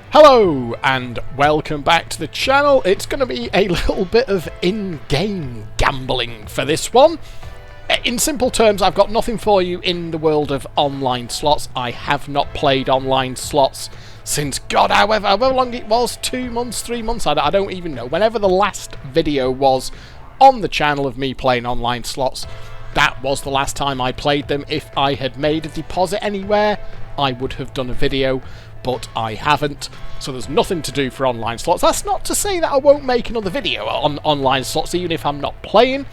Hello and welcome back to the channel. It's going to be a little bit of in-game gambling for this one. In simple terms, I've got nothing for you in the world of online slots. I have not played online slots since, God, however long it was, 2 months, 3 months, I don't even know. Whenever the last video was on the channel of me playing online slots, that was the last time I played them. If I had made a deposit anywhere, I would have done a video, but I haven't, so there's nothing to do for online slots. That's not to say that I won't make another video on online slots, even if I'm not playing.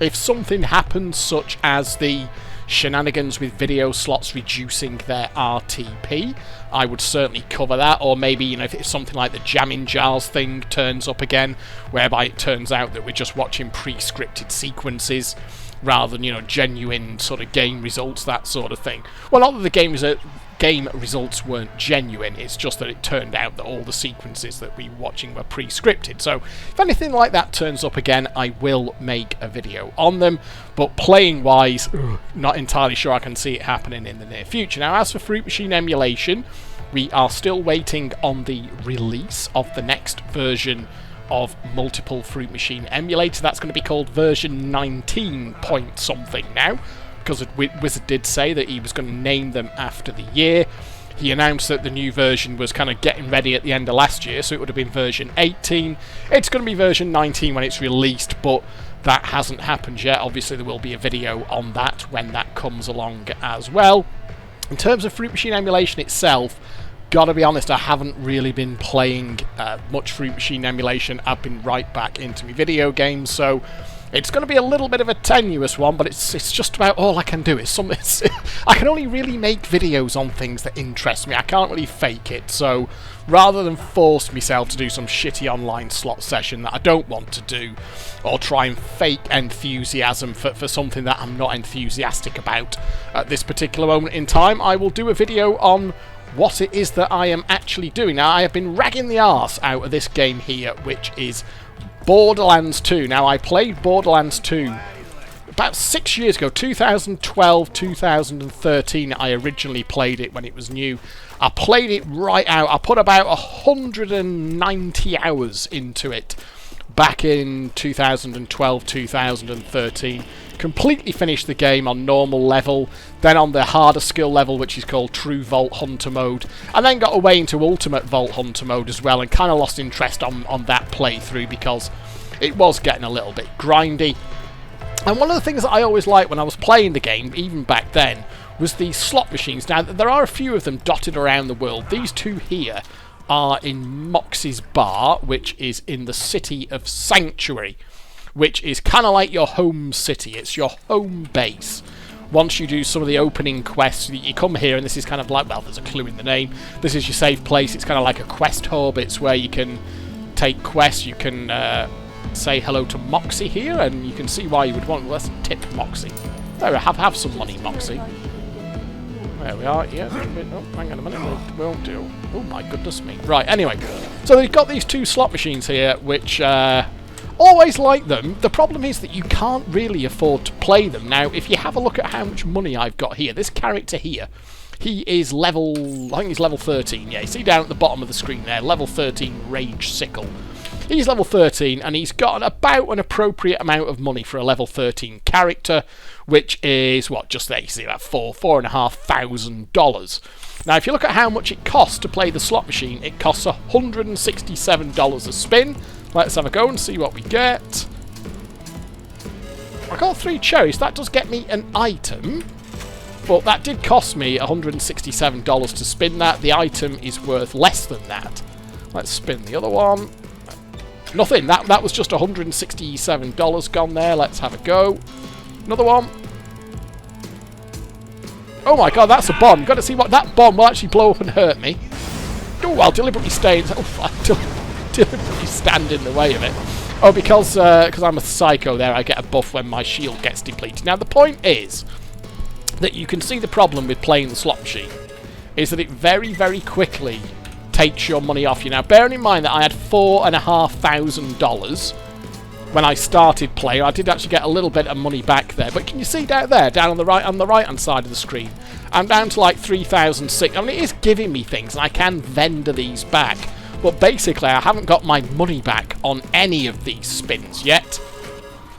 If something happens, such as the shenanigans with video slots reducing their RTP, I would certainly cover that. Or maybe, you know, if it's something like the jamming jars thing turns up again, whereby it turns out that we're just watching pre-scripted sequences rather than, you know, genuine sort of game results, that sort of thing. Well, not that the game results weren't genuine, it's just that it turned out that all the sequences that we were watching were pre-scripted. So if anything like that turns up again, I will make a video on them. But playing wise, not entirely sure I can see it happening in the near future. Now, as for Fruit Machine emulation, we are still waiting on the release of the next version of multiple Fruit Machine emulator. That's going to be called version 19 point something now, because Wizard did say that he was going to name them after the year. He announced that the new version was kind of getting ready at the end of last year, so it would have been version 18. It's going to be version 19 when it's released, but that hasn't happened yet. Obviously there will be a video on that when that comes along as well. In terms of Fruit Machine emulation itself, gotta be honest, I haven't really been playing much Fruit Machine emulation. I've been right back into my video games, so it's going to be a little bit of a tenuous one, but it's just about all I can do. I can only really make videos on things that interest me. I can't really fake it, so rather than force myself to do some shitty online slot session that I don't want to do, or try and fake enthusiasm for something that I'm not enthusiastic about at this particular moment in time, I will do a video on what it is that I am actually doing. Now, I have been ragging the arse out of this game here, which is Borderlands 2. Now, I played Borderlands 2 about 6 years ago, 2012, 2013. I originally played it when it was new. I played it right out. I put about 190 hours into it back in 2012, 2013. Completely finished the game on normal level, then on the harder skill level, which is called True Vault Hunter mode, and then got away into Ultimate Vault Hunter mode as well, and kind of lost interest on that playthrough because it was getting a little bit grindy. And one of the things that I always liked when I was playing the game, even back then, was the slot machines. Now, there are a few of them dotted around the world. These two here are in Moxie's Bar, which is in the city of Sanctuary, which is kind of like your home city. It's your home base. Once you do some of the opening quests, you come here, and this is kind of like, well, there's a clue in the name. This is your safe place. It's kind of like a quest hub. It's where you can take quests. You can say hello to Moxie here, and you can see why you would want. Let's tip Moxie. There, have some money, Moxie. There we are. Yeah. Oh, hang on a minute. We won't do. Oh my goodness me. Right. Anyway, so they've got these two slot machines here, which always like them. The problem is that you can't really afford to play them. Now, if you have a look at how much money I've got here, this character here, he is level, I think he's level 13. Yeah, you see down at the bottom of the screen there, level 13 Rage Sickle. He's level 13, and he's got about an appropriate amount of money for a level 13 character, which is, what, just there, you see that, $4,500. Now, if you look at how much it costs to play the slot machine, it costs $167 a spin. Let's have a go and see what we get. I got 3 cherries. That does get me an item, but that did cost me $167 to spin that. The item is worth less than that. Let's spin the other one. Nothing. That was just $167 gone there. Let's have a go. Another one. Oh my god, that's a bomb. Got to see what that bomb will actually blow up and hurt me. Oh, I'll deliberately stay. Deliberately stand in the way of it. Oh, because I'm a psycho there, I get a buff when my shield gets depleted. Now, the point is that you can see the problem with playing the slot machine is that it very, very quickly takes your money off you. Now, bearing in mind that I had $4,500 when I started playing. I did actually get a little bit of money back there. But can you see down there, down on the right-hand side of the screen, I'm down to like 3,006. I mean, it is giving me things, and I can vendor these back. But basically, I haven't got my money back on any of these spins yet.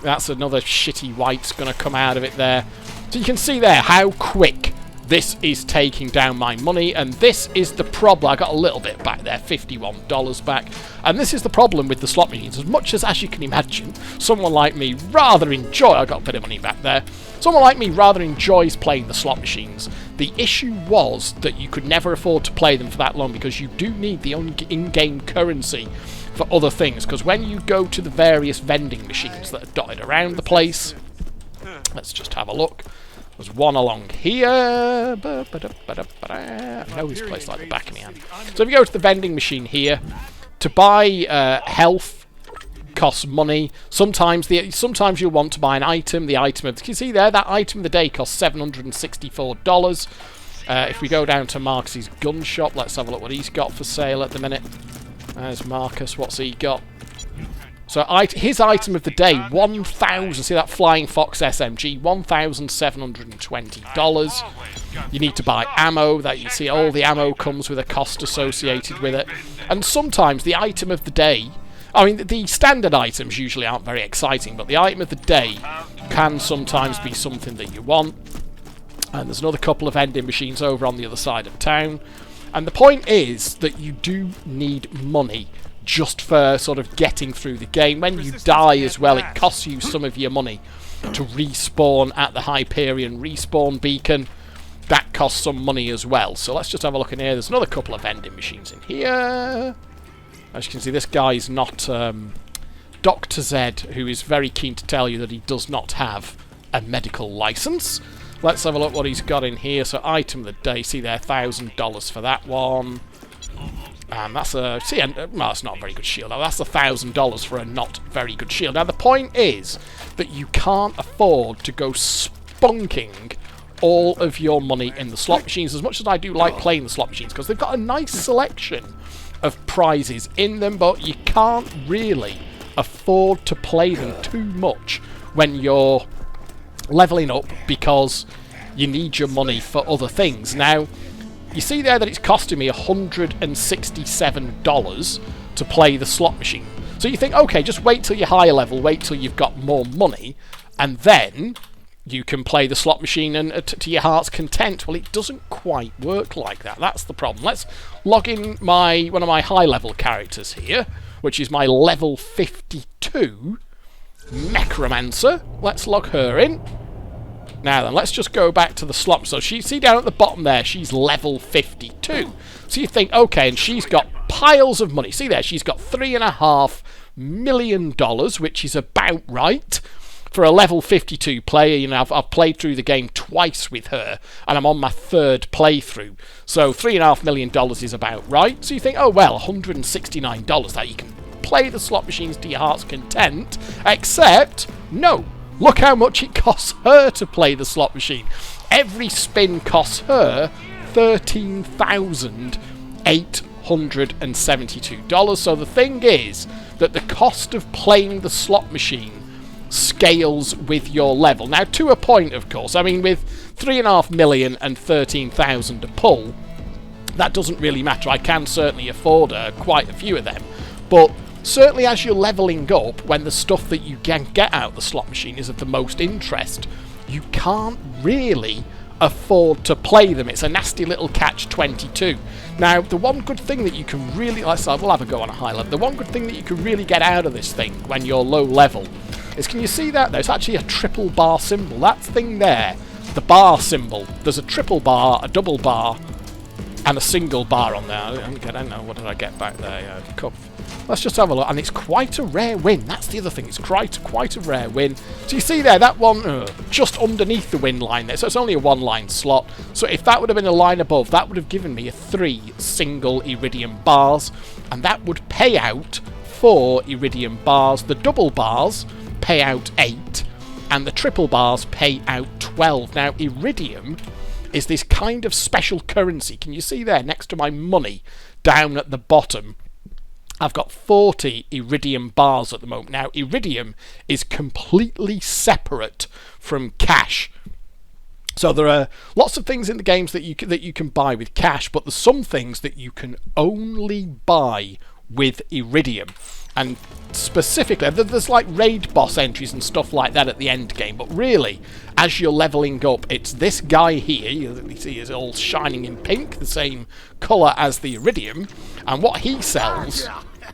That's another shitty white's going to come out of it there. So you can see there how quick this is taking down my money, and this is the problem. I got a little bit back there, $51 back, and this is the problem with the slot machines. As much as you can imagine, someone like me rather I got a bit of money back there. Someone like me rather enjoys playing the slot machines. The issue was that you could never afford to play them for that long because you do need the in-game currency for other things. Because when you go to the various vending machines that are dotted around the place, let's just have a look. There's one along here. I know this place like the back of my hand. So if you go to the vending machine here, to buy health costs money. Sometimes you'll want to buy an item. The item of, can you see there, that item of the day costs $764. If we go down to Marcus's gun shop, let's have a look what he's got for sale at the minute. There's Marcus. What's he got? So his item of the day, 1,000. See that Flying Fox SMG, $1,720. You need to buy ammo. That you see, all the ammo comes with a cost associated with it. And sometimes the item of the day, I mean, the standard items usually aren't very exciting, but the item of the day can sometimes be something that you want. And there's another couple of vending machines over on the other side of town. And the point is that you do need money just for sort of getting through the game. When you die as well, it costs you some of your money to respawn at the Hyperion respawn beacon. That costs some money as well. So let's just have a look in here. There's another couple of vending machines in here. As you can see, this guy's not Dr. Z, who is very keen to tell you that he does not have a medical license. Let's have a look what he's got in here. So item of the day, see there, $1,000 for that one. And that's a, well, that's not a very good shield. Now, that's $1,000 for a not very good shield. Now, the point is that you can't afford to go spunking all of your money in the slot machines, as much as I do like playing the slot machines, because they've got a nice selection of prizes in them, but you can't really afford to play them too much when you're leveling up, because you need your money for other things. Now, you see there that it's costing me $167 to play the slot machine. So you think, okay, just wait till you're higher level, wait till you've got more money, and then you can play the slot machine and to your heart's content. Well, it doesn't quite work like that. That's the problem. Let's log in one of my high level characters here, which is my level 52 Necromancer. Let's log her in. Now then, let's just go back to the slot. So see down at the bottom there, she's level 52. So you think, okay, and she's got piles of money. See there, she's got $3.5 million, which is about right for a level 52 player. You know, I've played through the game twice with her, and I'm on my third playthrough. So $3.5 million is about right. So you think, oh well, $169 that you can play the slot machines to your heart's content, except, no. Look how much it costs her to play the slot machine. Every spin costs her $13,872. So the thing is that the cost of playing the slot machine scales with your level. Now, to a point, of course. I mean, with $3.5 million and 13,000 a pull, that doesn't really matter. I can certainly afford quite a few of them. But certainly as you're leveling up, when the stuff that you can get out of the slot machine is of the most interest, you can't really afford to play them. It's a nasty little catch-22. Now, the one good thing that you can really, we'll have a go on a high level. The one good thing that you can really get out of this thing when you're low level is, can you see that? There's actually a triple bar symbol. That thing there, the bar symbol. There's a triple bar, a double bar, and a single bar on there. I don't know, what did I get back there? Let's just have a look, and it's quite a rare win. That's the other thing, it's quite a rare win. So you see there, that one just underneath the win line there, so it's only a one-line slot. So if that would have been a line above, that would have given me 3 single Eridium bars, and that would pay out 4 Eridium bars. The double bars pay out 8, and the triple bars pay out 12. Now, Eridium is this kind of special currency. Can you see there, next to my money, down at the bottom? I've got 40 Eridium bars at the moment. Now, Eridium is completely separate from cash. So there are lots of things in the games that you can buy with cash, but there's some things that you can only buy with Eridium. And specifically, there's like raid boss entries and stuff like that at the end game, but really, as you're leveling up, it's this guy here, you see is all shining in pink, the same colour as the Eridium, and what he sells,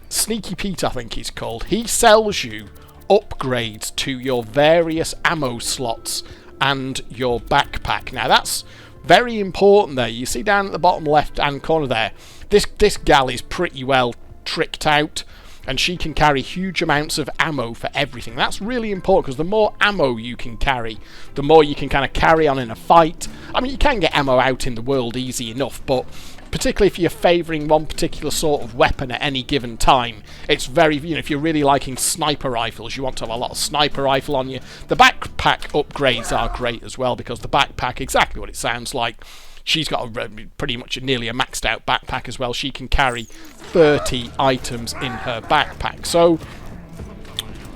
Sneaky Pete I think he's called, he sells you upgrades to your various ammo slots and your backpack. Now that's very important there. You see down at the bottom left hand corner there, this gal is pretty well tricked out, and she can carry huge amounts of ammo for everything. That's really important, because the more ammo you can carry, the more you can kind of carry on in a fight. I mean, you can get ammo out in the world easy enough, but particularly if you're favouring one particular sort of weapon at any given time, it's very, if you're really liking sniper rifles, you want to have a lot of sniper rifle on you. The backpack upgrades are great as well, because the backpack, exactly what it sounds like, she's got pretty much nearly a maxed out backpack as well. She can carry 30 items in her backpack. So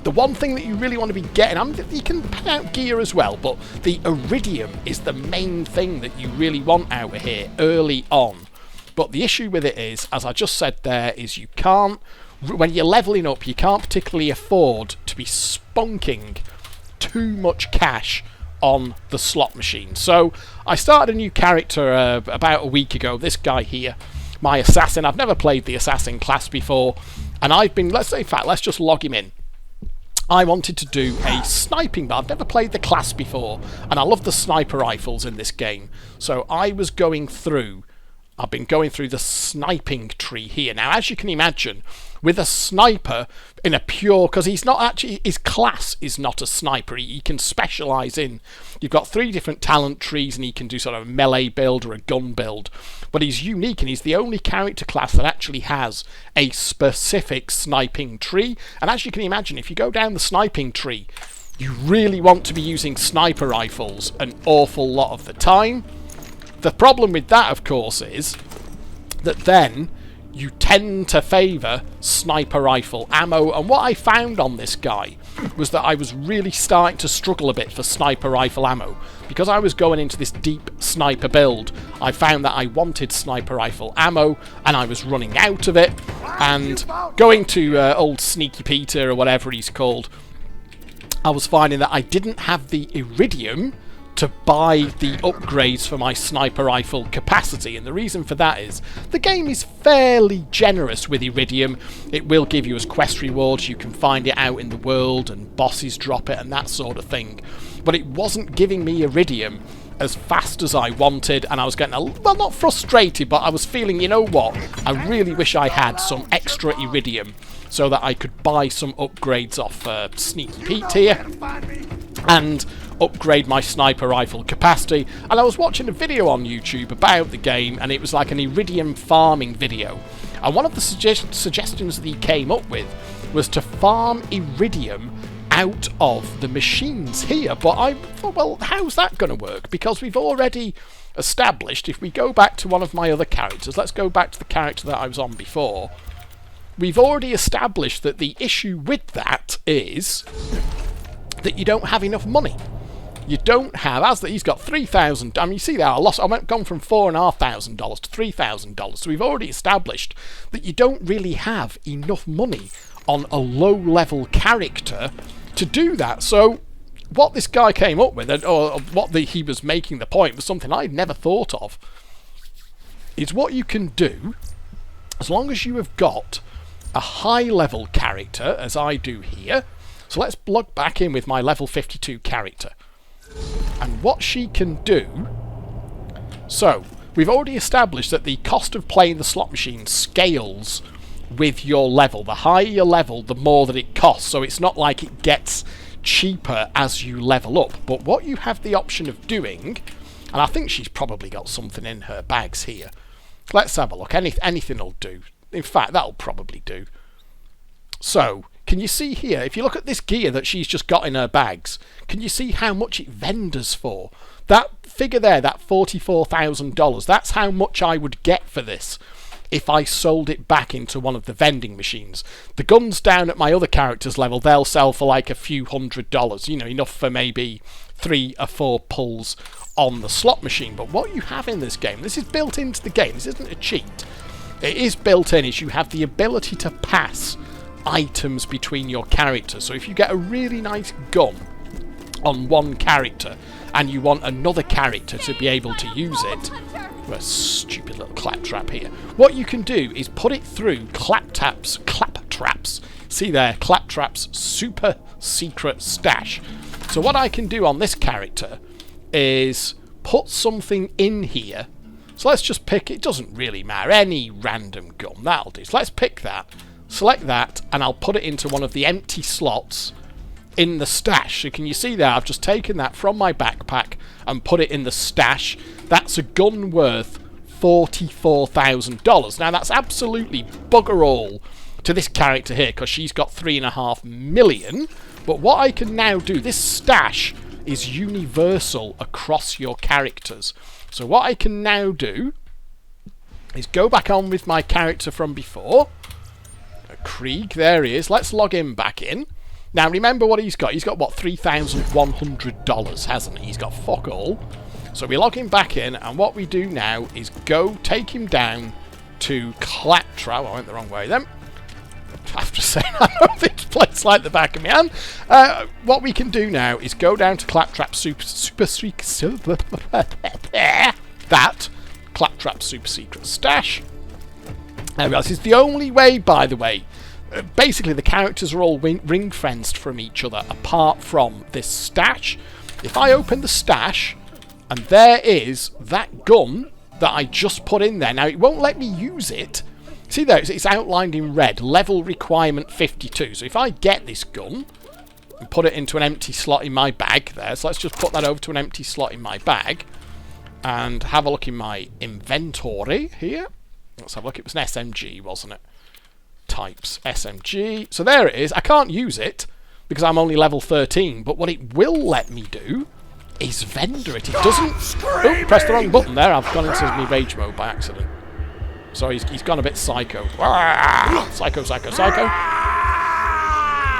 the one thing that you really want to be getting, you can pay out gear as well, but the Eridium is the main thing that you really want out of here early on. But the issue with it is, as I just said there, is you can't, when you're leveling up, you can't particularly afford to be spunking too much cash on the slot machine. So I started a new character about a week ago, this guy here, my assassin. I've never played the assassin class before, and I've been, let's just log him in. I wanted to do a sniping, but I've never played the class before, and I love the sniper rifles in this game. So I've been going through the sniping tree here. Now, as you can imagine, with a sniper in a pure, because he's not actually, his class is not a sniper, he can specialise in, you've got 3 different talent trees, and he can do sort of a melee build or a gun build, but he's unique, and he's the only character class that actually has a specific sniping tree. And as you can imagine, if you go down the sniping tree, you really want to be using sniper rifles an awful lot of the time. The problem with that, of course, is that then you tend to favour sniper rifle ammo, and what I found on this guy was that I was really starting to struggle a bit for sniper rifle ammo. Because I was going into this deep sniper build, I found that I wanted sniper rifle ammo, and I was running out of it, and going to old Sneaky Peter, or whatever he's called, I was finding that I didn't have the Eridium to buy the upgrades for my sniper rifle capacity, and the reason for that is the game is fairly generous with Eridium. It will give you as quest rewards, you can find it out in the world and bosses drop it and that sort of thing, but it wasn't giving me Eridium as fast as I wanted, and I was getting well, not frustrated, but I was feeling, you know what, I really wish I had some extra Eridium so that I could buy some upgrades off Sneaky Pete here and upgrade my sniper rifle capacity. And I was watching a video on YouTube about the game, and it was like an Eridium farming video, and one of the suggestions that he came up with was to farm Eridium out of the machines here. But I thought, well, how's that going to work? Because we've already established, if we go back to one of my other characters, let's go back to the character that I was on before, we've already established that the issue with that is that you don't have enough money. You don't have, he's got 3,000, I mean, you see there, I've gone from $4,500 to $3,000, so we've already established that you don't really have enough money on a low-level character to do that. So what this guy came up with, or he was making the point, was something I'd never thought of, is what you can do, as long as you have got a high-level character, as I do here. So let's plug back in with my level 52 character. And what she can do, so we've already established that the cost of playing the slot machine scales with your level. The higher your level, the more that it costs, so it's not like it gets cheaper as you level up. But what you have the option of doing, and I think she's probably got something in her bags here. Let's have a look. Anything will do. In fact, that'll probably do. So can you see here, if you look at this gear that she's just got in her bags, can you see how much it vendors for? That figure there, that $44,000, that's how much I would get for this if I sold it back into one of the vending machines. The guns down at my other character's level, they'll sell for like a few $100s, you know, enough for maybe 3 or 4 pulls on the slot machine. But what you have in this game, this is built into the game, this isn't a cheat, it is built in, is you have the ability to pass items between your characters. So if you get a really nice gun on one character and you want another character to be able to use it, a stupid little claptrap here, what you can do is put it through claptraps, see there, claptrap's super secret stash. So what I can do on this character is put something in here. So let's just pick, it doesn't really matter, any random gun, that'll do. So let's pick that, select that, and I'll put it into one of the empty slots in the stash. So can you see there, I've just taken that from my backpack and put it in the stash. That's a gun worth $44,000. Now that's absolutely bugger all to this character here, because she's got 3.5 million. But what I can now do, this stash is universal across your characters. So what I can now do is go back on with my character from before. Krieg, there he is. Let's log him back in. Now remember what he's got. He's got, what, $3,100, hasn't he? He's got fuck all. So we log him back in, and what we do now is go take him down to Claptrap. I went the wrong way then. I have to say, I know this place like the back of my hand. What we can do now is go down to Claptrap that Claptrap super secret stash. There we go. This is the only way, by the way. Basically, the characters are all ring-fenced from each other, apart from this stash. If I open the stash, and there is that gun that I just put in there. Now, it won't let me use it. See there, it's outlined in red. Level requirement 52. So if I get this gun and put it into an empty slot in my bag there. So let's just put that over to an empty slot in my bag. And have a look in my inventory here. Let's have a look. It was an SMG, wasn't it? Types SMG. So there it is. I can't use it because I'm only level 13. But what it will let me do is vendor it. It doesn't... Oh, pressed the wrong button there. I've gone into my rage mode by accident. So he's gone a bit psycho. Psycho.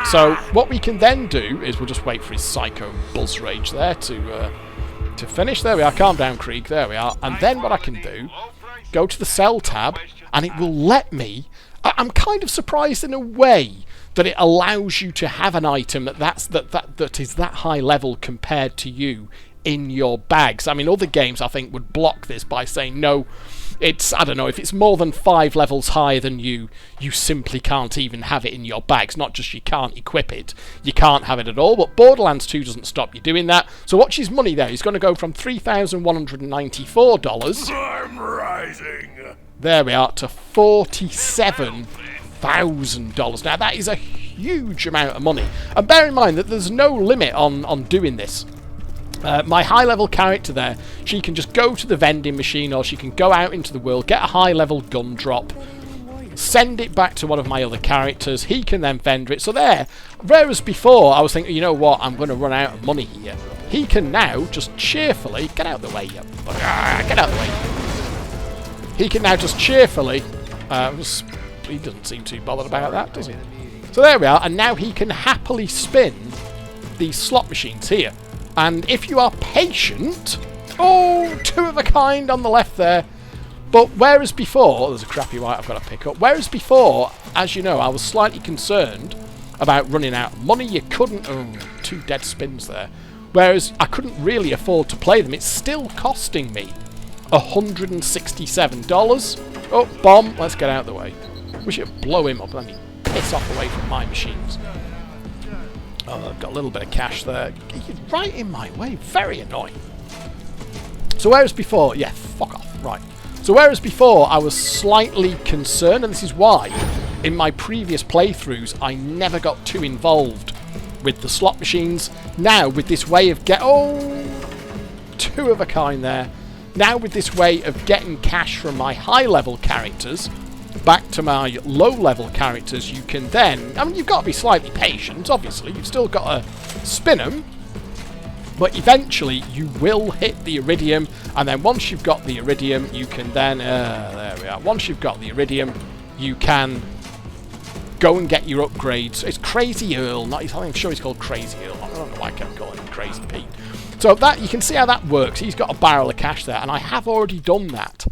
So what we can then do is we'll just wait for his psycho buzz rage there to finish. There we are. Calm down, Krieg. There we are. And then what I can do, go to the cell tab, and it will let me... I'm kind of surprised in a way that it allows you to have an item that is that high level compared to you in your bags. I mean, other games I think would block this by saying no. It's, I don't know, if it's more than 5 levels higher than you, you simply can't even have it in your bags. Not just you can't equip it, you can't have it at all. But Borderlands 2 doesn't stop you doing that. So watch his money there. He's going to go from $3,194. I'm rising. There we are, to $47,000. Now that is a huge amount of money. And bear in mind that there's no limit on doing this. My high-level character there, she can just go to the vending machine, or she can go out into the world, get a high-level gun drop, send it back to one of my other characters, he can then vendor it. So there, whereas before I was thinking, you know what, I'm going to run out of money here, he can now just cheerfully... Get out of the way, you... Get out of the way. He can now just cheerfully... he doesn't seem too bothered about that, does he? So there we are, and now he can happily spin these slot machines here. And if you are patient... Oh, 2 of a kind on the left there. But whereas before... There's a crappy white I've got to pick up. Whereas before, as you know, I was slightly concerned about running out of money. You couldn't... Oh, 2 dead spins there. Whereas I couldn't really afford to play them. It's still costing me $167. Oh, bomb. Let's get out of the way. We should blow him up and then he piss off away from my machines. Oh, I've got a little bit of cash there. He's right in my way. Very annoying. So whereas before... Yeah, fuck off. Right. So whereas before I was slightly concerned, and this is why in my previous playthroughs I never got too involved with the slot machines. Now with this way of Oh! 2 of a kind there. Now with this way of getting cash from my high-level characters back to my low-level characters, you can then... I mean, you've got to be slightly patient, obviously. You've still got to spin them. But eventually you will hit the Eridium, and then once you've got the Eridium, you can then... there we are. Once you've got the Eridium, you can go and get your upgrades. It's Crazy Earl, I'm sure he's called Crazy Earl. I don't know why I kept calling him Crazy Pete. So that you can see how that works. He's got a barrel of cash there, and I have already done that.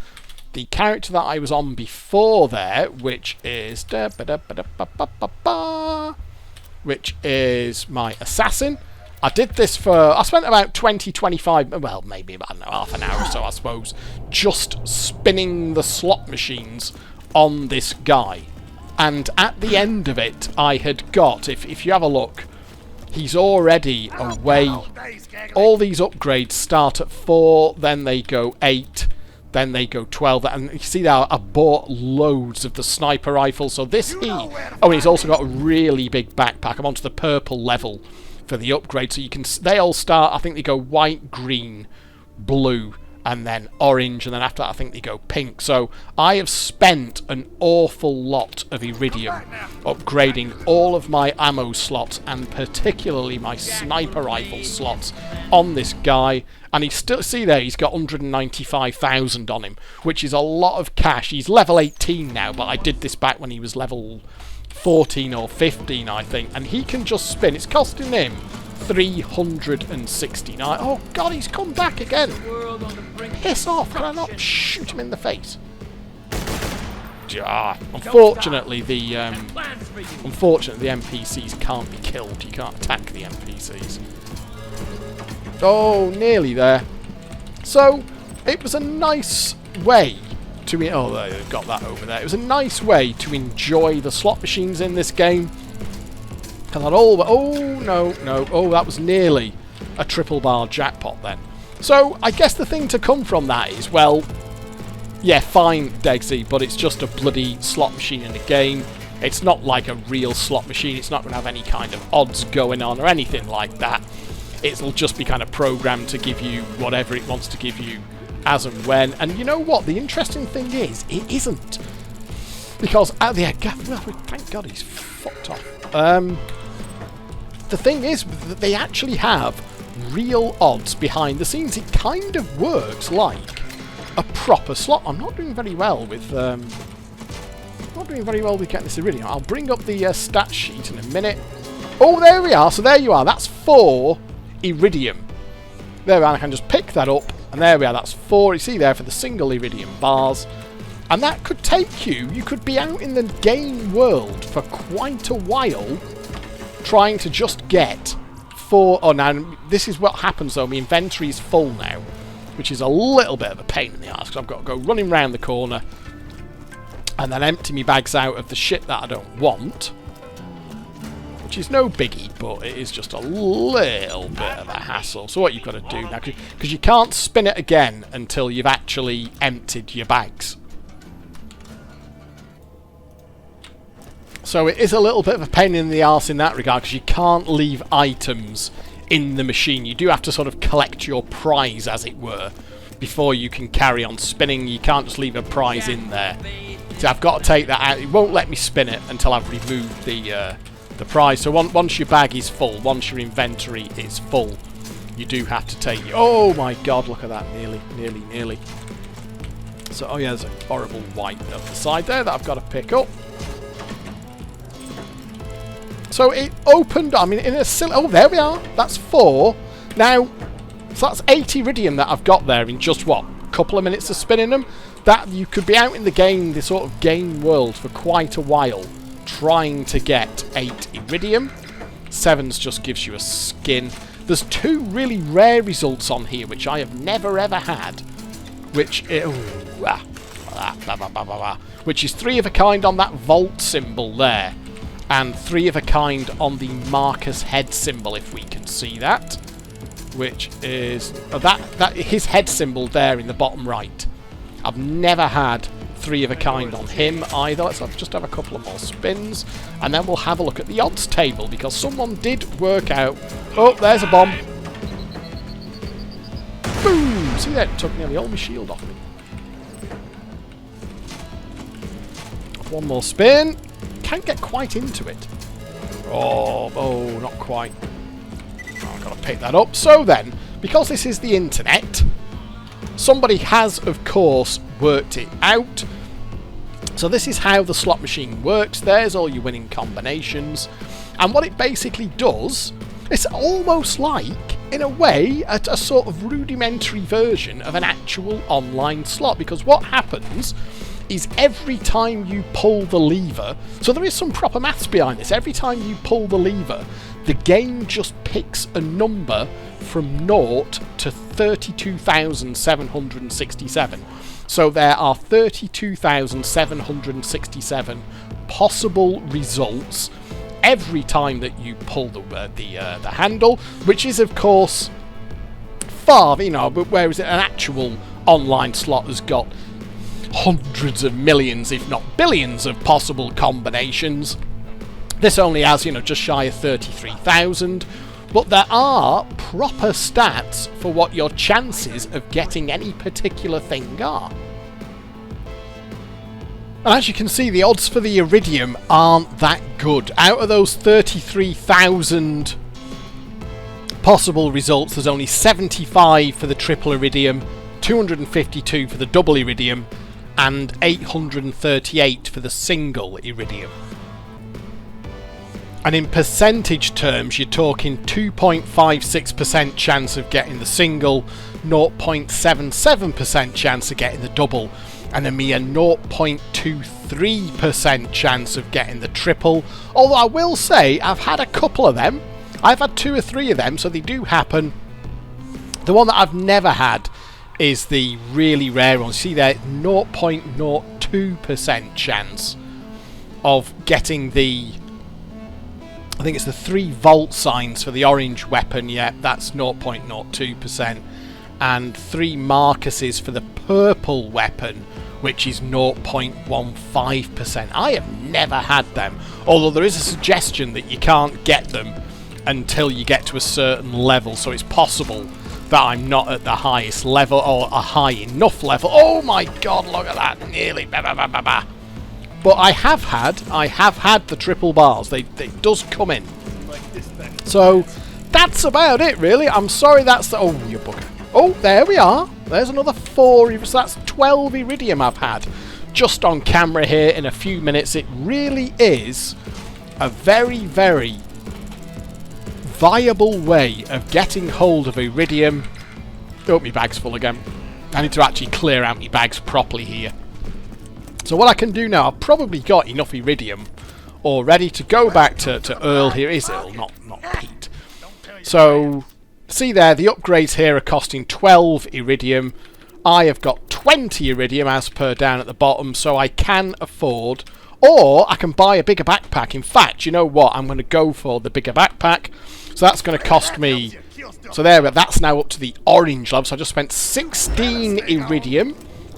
The character that I was on before there, which is my assassin. I did this I spent about 20-25, well, maybe about, I don't know, half an hour or so, I suppose, just spinning the slot machines on this guy. And at the end of it, I had got, if you have a look, he's already away. All these upgrades start at 4, then they go 8, then they go 12. And you see there, I bought loads of the sniper rifle. So this oh, and he's also got a really big backpack. I'm onto the purple level for the upgrade. So you can, they all start, I think they go white, green, blue, and then orange, and then after that I think they go pink. So I have spent an awful lot of Eridium upgrading all of my ammo slots, and particularly my sniper rifle slots on this guy. And he's still, see there, he's got 195,000 on him, which is a lot of cash. He's level 18 now, but I did this back when he was level 14 or 15, I think. And he can just spin. It's costing him 369. Oh god, he's come back again. Piss off, can I not shoot him in the face? Unfortunately the NPCs can't be killed. You can't attack the NPCs. Oh, nearly there. So it was a nice way to they've got that over there. It was a nice way to enjoy the slot machines in this game. And that that was nearly a triple bar jackpot then. So I guess the thing to come from that is, well, yeah, fine, Degsy, but it's just a bloody slot machine in a game. It's not like a real slot machine. It's not going to have any kind of odds going on or anything like that. It'll just be kind of programmed to give you whatever it wants to give you as and when. And you know what? The interesting thing is, it isn't. Because at the end, well, thank God he's fucked off. The thing is that they actually have real odds behind the scenes. It kind of works like a proper slot. I'm not doing very well with getting this Eridium. I'll bring up the stat sheet in a minute. Oh, there we are. So there you are. That's 4 Eridium. There we are. I can just pick that up, and there we are. That's 4. You see there for the single Eridium bars. And that could take you could be out in the game world for quite a while trying to just get 4. Oh, now, this is what happens though. My inventory is full now, which is a little bit of a pain in the arse, because I've got to go running round the corner and then empty my bags out of the shit that I don't want, which is no biggie, but it is just a little bit of a hassle. So what you've got to do now, because you can't spin it again until you've actually emptied your bags. So it is a little bit of a pain in the arse in that regard, because you can't leave items in the machine. You do have to sort of collect your prize, as it were, before you can carry on spinning. You can't just leave a prize in there. So I've got to take that out. It won't let me spin it until I've removed the prize. So once your bag is full, once your inventory is full, you do have to take it. Oh my god, look at that. Nearly. So, oh yeah, there's a horrible white up the side there that I've got to pick up. So it opened, I mean, in a silly... Oh, there we are. That's 4. Now, so that's 8 Eridium that I've got there in just, what, a couple of minutes of spinning them? That you could be out in the game, the sort of game world, for quite a while trying to get 8 Eridium. 7's just gives you a skin. There's 2 really rare results on here, which I have never ever had, which is 3 of a kind on that vault symbol there, and 3 of a kind on the Marcus head symbol, if we can see that, which is that his head symbol there in the bottom right. I've never had 3 of a kind on him either. Let's just have a couple of more spins, and then we'll have a look at the odds table, because someone did work out... Oh, there's a bomb. Boom! See that? It took nearly all my shield off me. One more spin. Can't get quite into it. Oh, not quite. I've got to pick that up. So then, because this is the internet, somebody has, of course, worked it out. So this is how the slot machine works. There's all your winning combinations. And what it basically does, it's almost like, in a way, a sort of rudimentary version of an actual online slot. Because what happens is every time you pull the lever, so there is some proper maths behind this, every time you pull the lever, the game just picks a number from 0 to 32,767. So there are 32,767 possible results every time that you pull the handle, which is of course far, but whereas an actual online slot has got hundreds of millions, if not billions, of possible combinations. This only has, just shy of 33,000, but there are proper stats for what your chances of getting any particular thing are. And as you can see, the odds for the Eridium aren't that good. Out of those 33,000 possible results, there's only 75 for the triple Eridium, 252 for the double Eridium, and 838 for the single Eridium. And in percentage terms, you're talking 2.56% chance of getting the single, 0.77% chance of getting the double, and a mere 0.23% chance of getting the triple. Although I will say, I've had a couple of them. I've had 2 or 3 of them, so they do happen. The one that I've never had is the really rare one. See there, 0.02% chance of getting the, I think it's the 3 volt signs for the orange weapon. Yeah, that's 0.02%. And 3 Marcuses for the purple weapon, which is 0.15%. I have never had them, although there is a suggestion that you can't get them until you get to a certain level, so it's possible that I'm not at the highest level, or a high enough level. Oh my god, look at that, nearly. Bah, bah, bah, bah, bah. But I have had the triple bars. They does come in. So that's about it, really. I'm sorry, that's the... Oh, you bugger. Oh, there we are. There's another 4. So that's 12 Eridium I've had just on camera here in a few minutes. It really is a very, very viable way of getting hold of Eridium. Oh, my bag's full again. I need to actually clear out my bags properly here. So what I can do now, I've probably got enough Eridium already to go back to Earl here. Is Earl, not Pete. So... see there, the upgrades here are costing 12 Eridium. I have got 20 Eridium as per down at the bottom, so I can afford, or I can buy a bigger backpack. In fact, you know what? I'm going to go for the bigger backpack. So that's going to cost me, so there, that's now up to the orange level. So I just spent 16 Eridium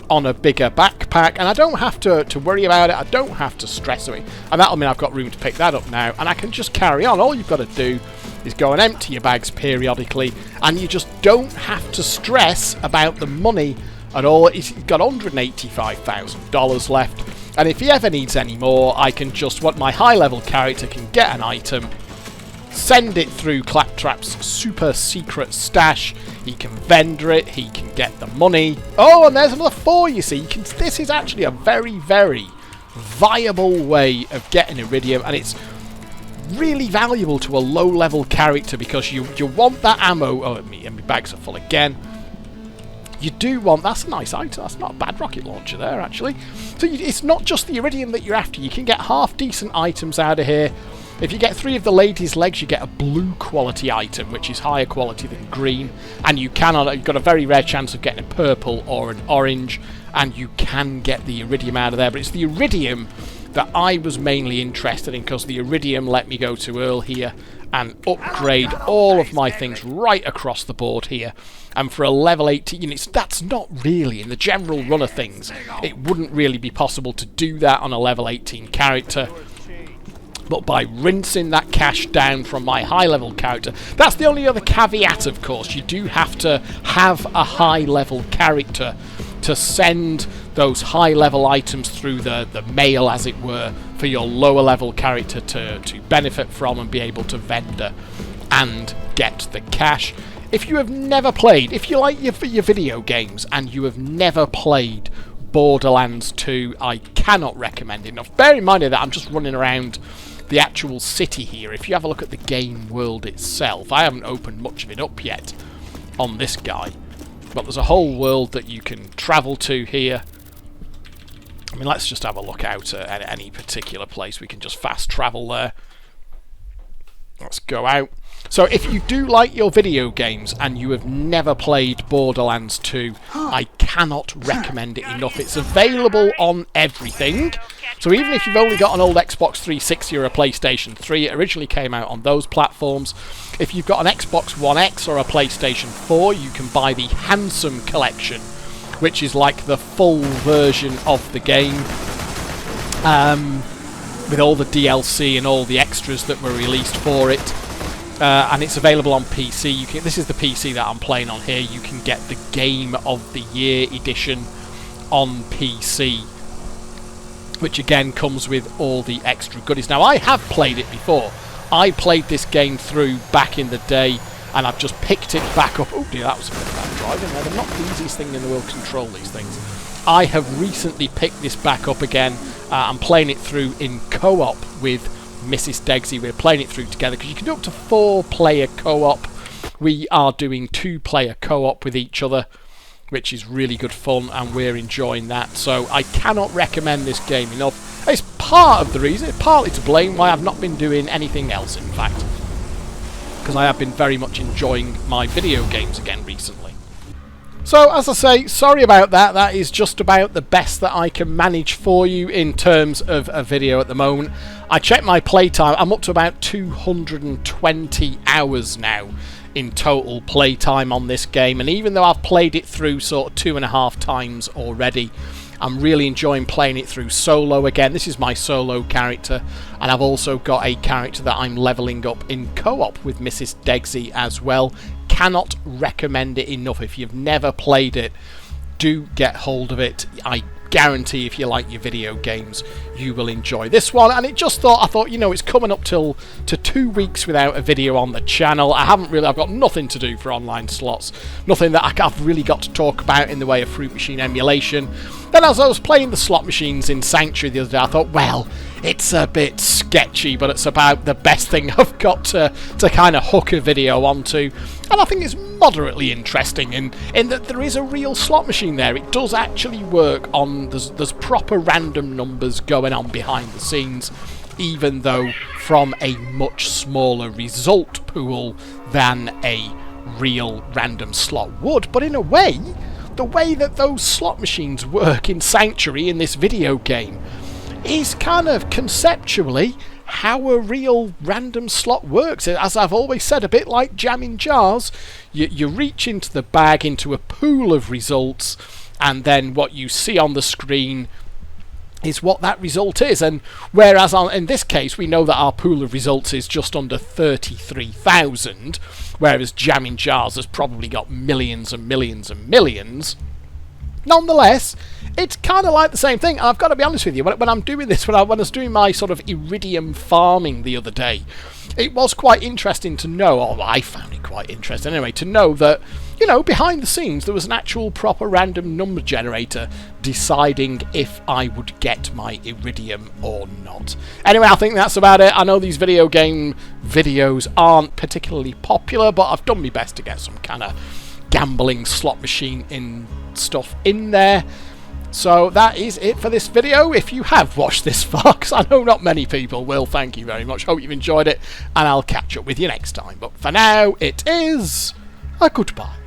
on a bigger backpack, and I don't have to worry about it. I don't have to stress it. And that'll mean I've got room to pick that up now, and I can just carry on. All you've got to do is go and empty your bags periodically, and you just don't have to stress about the money at all. He's got $185,000 left, and if he ever needs any more, I can just, what my high level character can get an item, send it through Claptrap's super secret stash, he can vendor it, he can get the money. Oh, and there's another 4, you see. This is actually a very, very viable way of getting Eridium, and it's really valuable to a low-level character because you want that ammo. Oh, and my bags are full again. You do want... that's a nice item. That's not a bad rocket launcher there, actually. So it's not just the Eridium that you're after. You can get half-decent items out of here. If you get 3 of the lady's legs, you get a blue quality item, which is higher quality than green. And you've got a very rare chance of getting a purple or an orange. And you can get the Eridium out of there. But it's the Eridium that I was mainly interested in, because the Eridium let me go to Earl here and upgrade all of my things right across the board here. And for a level 18, that's not really, in the general run of things, it wouldn't really be possible to do that on a level 18 character. But by rinsing that cash down from my high level character, that's the only other caveat, of course. You do have to have a high level character to send those high level items through the mail, as it were, for your lower level character to benefit from and be able to vendor and get the cash. If you have never played, if you like your video games and you have never played Borderlands 2, I cannot recommend it enough. Bear in mind that I'm just running around the actual city here. If you have a look at the game world itself, I haven't opened much of it up yet on this guy, but there's a whole world that you can travel to here. I mean, let's just have a look out at any particular place. We can just fast travel there. Let's go out. So if you do like your video games and you have never played Borderlands 2, I cannot recommend it enough. It's available on everything. So even if you've only got an old Xbox 360 or a PlayStation 3, it originally came out on those platforms. If you've got an Xbox One X or a PlayStation 4, you can buy the Handsome Collection, which is like the full version of the game, with all the DLC and all the extras that were released for it. And it's available on PC. This is the PC that I'm playing on here. You can get the Game of the Year edition on PC, which again comes with all the extra goodies. Now, I have played it before. I played this game through back in the day, and I've just picked it back up. Oh dear, that was a bit of bad driving there. They're not the easiest thing in the world to control these things. I have recently picked this back up again. I'm playing it through in co-op with Mrs. Degsy. We're playing it through together because you can do up to 4-player co-op. We are doing 2-player co-op with each other, which is really good fun, and we're enjoying that. So I cannot recommend this game enough. It's part of the reason, partly to blame, why I've not been doing anything else, in fact, because I have been very much enjoying my video games again recently. So, as I say, sorry about that. That is just about the best that I can manage for you in terms of a video at the moment. I checked my playtime. I'm up to about 220 hours now in total playtime on this game. And even though I've played it through sort of 2.5 times already, I'm really enjoying playing it through solo again. This is my solo character, and I've also got a character that I'm leveling up in co-op with Mrs. Degsy as well. Cannot recommend it enough. If you've never played it, do get hold of it. I guarantee if you like your video games, you will enjoy this one. And I thought, you know, it's coming up to 2 weeks without a video on the channel. I've got nothing to do for online slots, nothing that I've really got to talk about in the way of Fruit Machine emulation. Then as I was playing the slot machines in Sanctuary the other day, I thought, well, it's a bit sketchy, but it's about the best thing I've got to kind of hook a video onto. And I think it's moderately interesting in that there is a real slot machine there. It does actually work on, there's proper random numbers going on behind the scenes, even though from a much smaller result pool than a real random slot would. But in a way, the way that those slot machines work in Sanctuary in this video game is kind of conceptually how a real random slot works. As I've always said, a bit like jamming jars, you reach into the bag, into a pool of results, and then what you see on the screen is what that result is. And whereas in this case we know that our pool of results is just under 33,000, whereas jamming jars has probably got millions and millions and millions. Nonetheless, it's kind of like the same thing. I've got to be honest with you, when I'm doing this, when I was doing my sort of Eridium farming the other day, it was quite interesting to know, or I found it quite interesting anyway, to know that, you know, behind the scenes there was an actual proper random number generator deciding if I would get my Eridium or not. Anyway, I think that's about it. I know these video game videos aren't particularly popular, but I've done my best to get some kind of gambling slot machine in stuff in there. So that is it for this video. If you have watched this far, because I know not many people will, thank you very much. Hope you've enjoyed it, and I'll catch up with you next time. But for now, it is a goodbye.